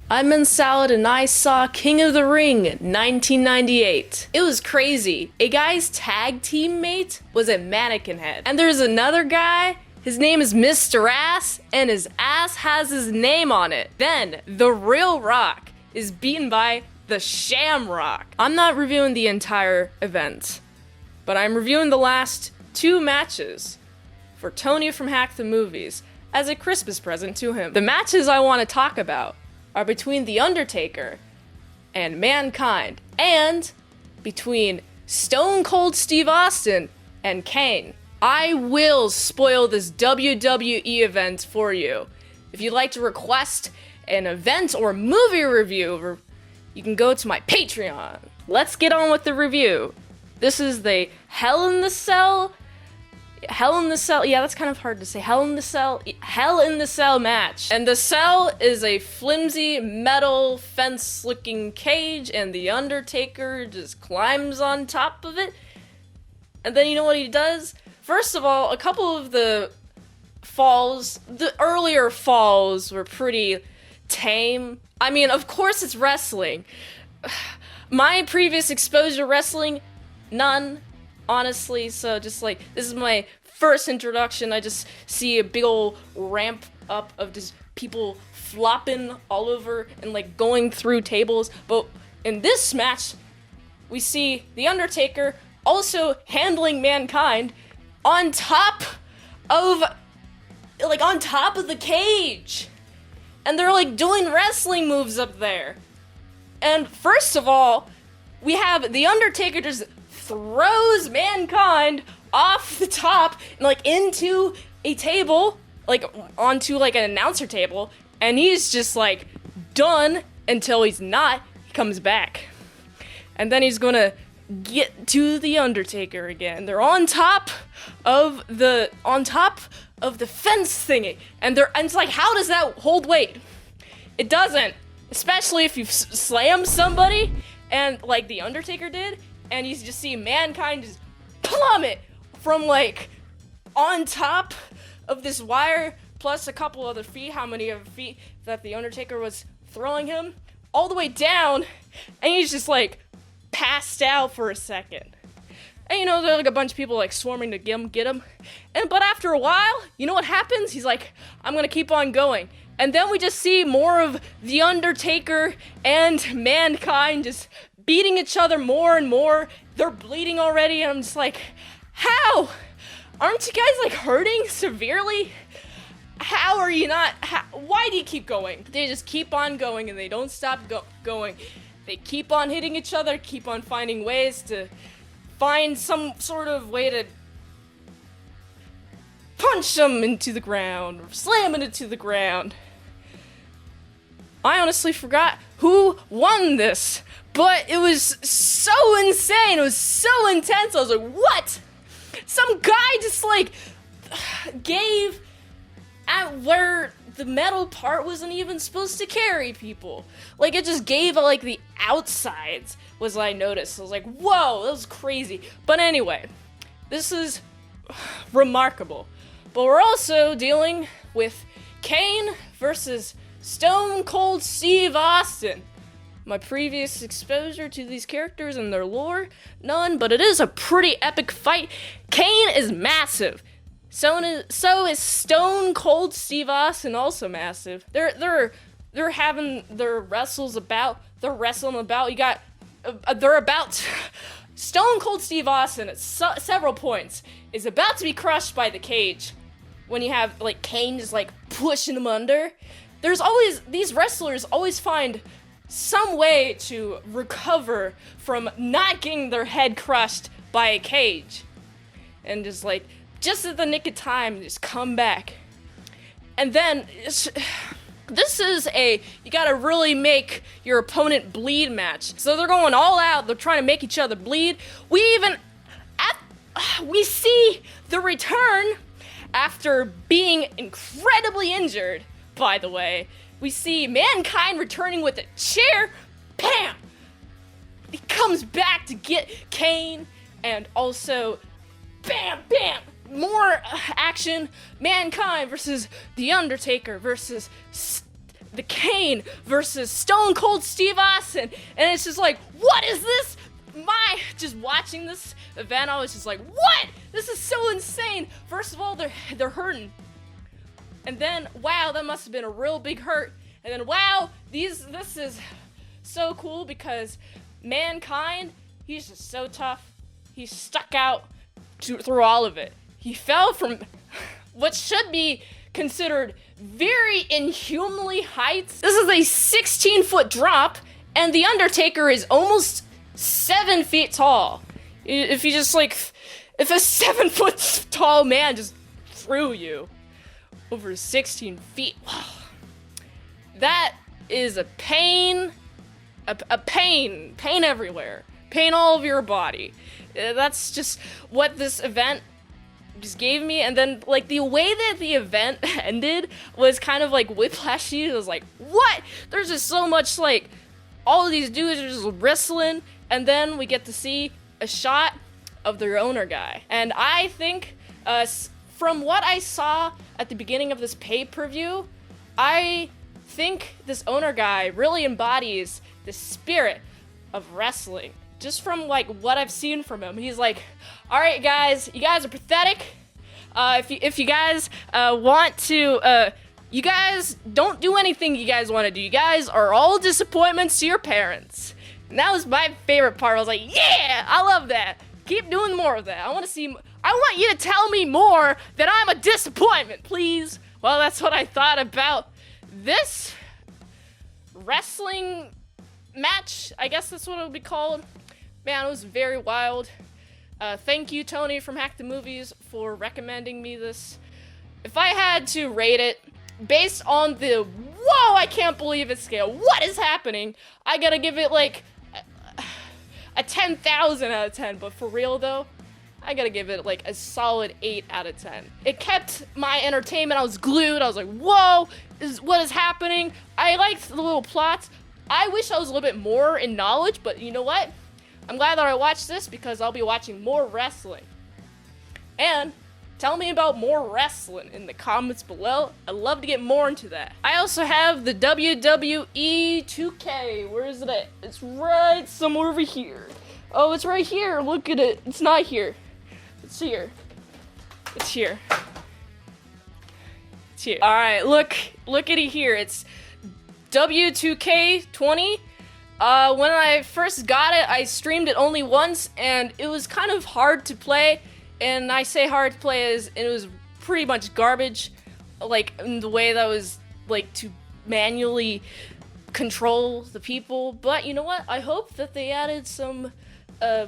I'm in Salad and I saw King of the Ring 1998. It was crazy. A guy's tag teammate was a mannequin head. And there's another guy, his name is Mr. Ass, and his ass has his name on it. Then, the real Rock is beaten by the Shamrock. I'm not reviewing the entire event, but I'm reviewing the last two matches for Tony from Hack the Movies as a Christmas present to him. The matches I want to talk about are between The Undertaker and Mankind, and between Stone Cold Steve Austin and Kane. I will spoil this WWE event for you. If you'd like to request an event or movie review, you can go to my Patreon. Let's get on with the review. This is the Hell in the Cell, yeah, that's kind of hard to say. Hell in the Cell match. And the cell is a flimsy metal fence-looking cage, and The Undertaker just climbs on top of it. And then you know what he does? First of all, a couple of the earlier falls were pretty tame. I mean, of course it's wrestling. My previous exposure to wrestling, none. Honestly, so just like, this is my first introduction. I just see a big old ramp up of just people flopping all over and like going through tables. But in this match, we see The Undertaker also handling Mankind on top of the cage. And they're like doing wrestling moves up there. And first of all, we have The Undertaker just throws Mankind off the top and like into a table, like onto like an announcer table, and he's just like done until he's not. He comes back, and then he's gonna get to The Undertaker again. They're on top of the fence thingy, and it's like, how does that hold weight? It doesn't, especially if you slam somebody, and like The Undertaker did. And you just see Mankind just plummet from like on top of this wire, plus a couple other feet, how many other feet that The Undertaker was throwing him, all the way down, and he's just like passed out for a second. And you know, there's like a bunch of people like swarming to get him. But after a while, you know what happens? He's like, I'm gonna keep on going. And then we just see more of The Undertaker and Mankind just beating each other more and more. They're bleeding already, and I'm just like, how? Aren't you guys like hurting severely? How are you not? Why do you keep going? They just keep on going, and they don't stop going. They keep on hitting each other, keep on finding ways to find some sort of way to punch them into the ground, or slam it into the ground. I honestly forgot who won this, but it was so insane. It was so intense. I was like, what? Some guy just like gave at where the metal part wasn't even supposed to carry people. Like, it just gave like the outsides, was what I noticed. I was like, whoa, that was crazy. But anyway, this is remarkable. But we're also dealing with Kane versus Stone Cold Steve Austin. My previous exposure to these characters and their lore, none, but it is a pretty epic fight. Kane is massive. So is Stone Cold Steve Austin also massive. They're having their wrestling about. Stone Cold Steve Austin at several points is about to be crushed by the cage. When you have like Kane just like pushing him under. These wrestlers always find some way to recover from not getting their head crushed by a cage. And just at the nick of time, just come back. And then, this is you gotta really make your opponent bleed match. So they're going all out, they're trying to make each other bleed. We see the return after being incredibly injured, by the way. We see Mankind returning with a chair. Bam! He comes back to get Kane, and also, bam, bam! More action. Mankind versus The Undertaker versus the Kane versus Stone Cold Steve Austin, and it's just like, what is this? Just watching this event, I was just like, what? This is so insane. First of all, they're hurting. And then, wow, that must have been a real big hurt. And then, wow, this is so cool because Mankind, he's just so tough. He stuck out through all of it. He fell from what should be considered very inhumanly heights. This is a 16-foot drop, and the Undertaker is almost 7 feet tall. If you just if a 7 foot tall man just threw you over 16 feet, that is a pain, pain everywhere, pain all over your body. That's just what this event just gave me. And then the way that the event ended was kind of whiplashy. It was like, what? There's just so much all of these dudes are just wrestling, and then we get to see a shot of their owner guy. And I think, from what I saw at the beginning of this pay-per-view, I think this owner guy really embodies the spirit of wrestling. Just from what I've seen from him, he's like, all right, guys, you guys are pathetic. If you guys want to, you guys don't do anything you guys want to do. You guys are all disappointments to your parents. And that was my favorite part. I was like, yeah, I love that. Keep doing more of that. I want you to tell me more that I'm a disappointment, please. Well, that's what I thought about this wrestling match. I guess that's what it would be called. Man, it was very wild. Thank you, Tony from Hack the Movies, for recommending me this. If I had to rate it based on the whoa, I can't believe it scale, what is happening, I gotta give it a 10,000 out of 10. But for real though, I gotta give it a solid 8 out of 10. It kept my entertainment. I was glued. I was like, whoa, what is happening? I liked the little plots. I wish I was a little bit more in knowledge, but you know what? I'm glad that I watched this because I'll be watching more wrestling. And tell me about more wrestling in the comments below. I'd love to get more into that. I also have the WWE 2K. Where is it at? It's right somewhere over here. Oh, it's right here. Look at it. It's not here. It's here. It's here. It's here. All right, look at it here. It's W2K20. When I first got it, I streamed it only once, and it was kind of hard to play. And I say hard to play as it was pretty much garbage, in the way that was to manually control the people. But you know what? I hope that they added some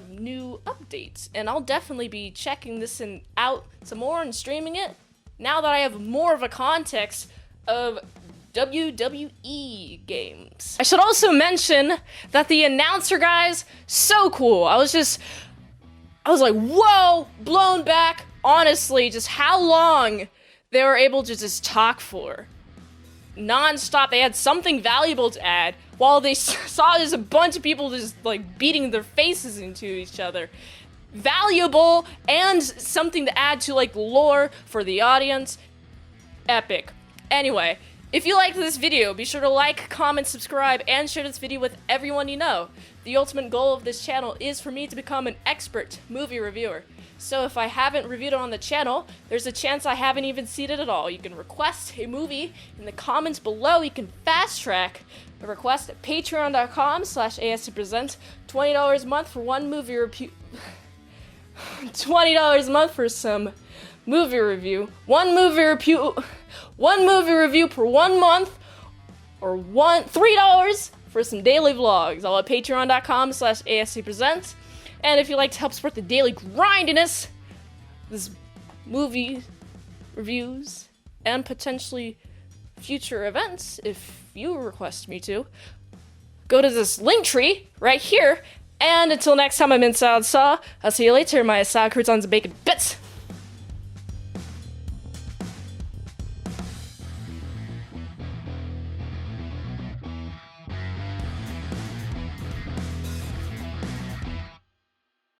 new updates, and I'll definitely be checking this out some more and streaming it now that I have more of a context of WWE games. I should also mention that the announcer guys, so cool. I was like, whoa, blown back. Honestly, just how long they were able to just talk for. Non-stop. They had something valuable to add while they saw just a bunch of people just beating their faces into each other. Valuable and something to add to lore for the audience. Epic. Anyway, if you liked this video, be sure to like, comment, subscribe, and share this video with everyone you know. The ultimate goal of this channel is for me to become an expert movie reviewer. So if I haven't reviewed it on the channel, there's a chance I haven't even seen it at all. You can request a movie in the comments below. You can fast track a request at patreon.com/ASEPresents. $20 a month for one movie review. $20 a month for some movie review. One movie review per 1 month, or $3 for some daily vlogs, all at patreon.com/ASEPresents. And if you'd like to help support the daily grindiness, this movie reviews, and potentially future events, if you request me to, go to this link tree right here. And until next time, I'm Mint Salad Saw. I'll see you later, my salad croutons and bacon bits.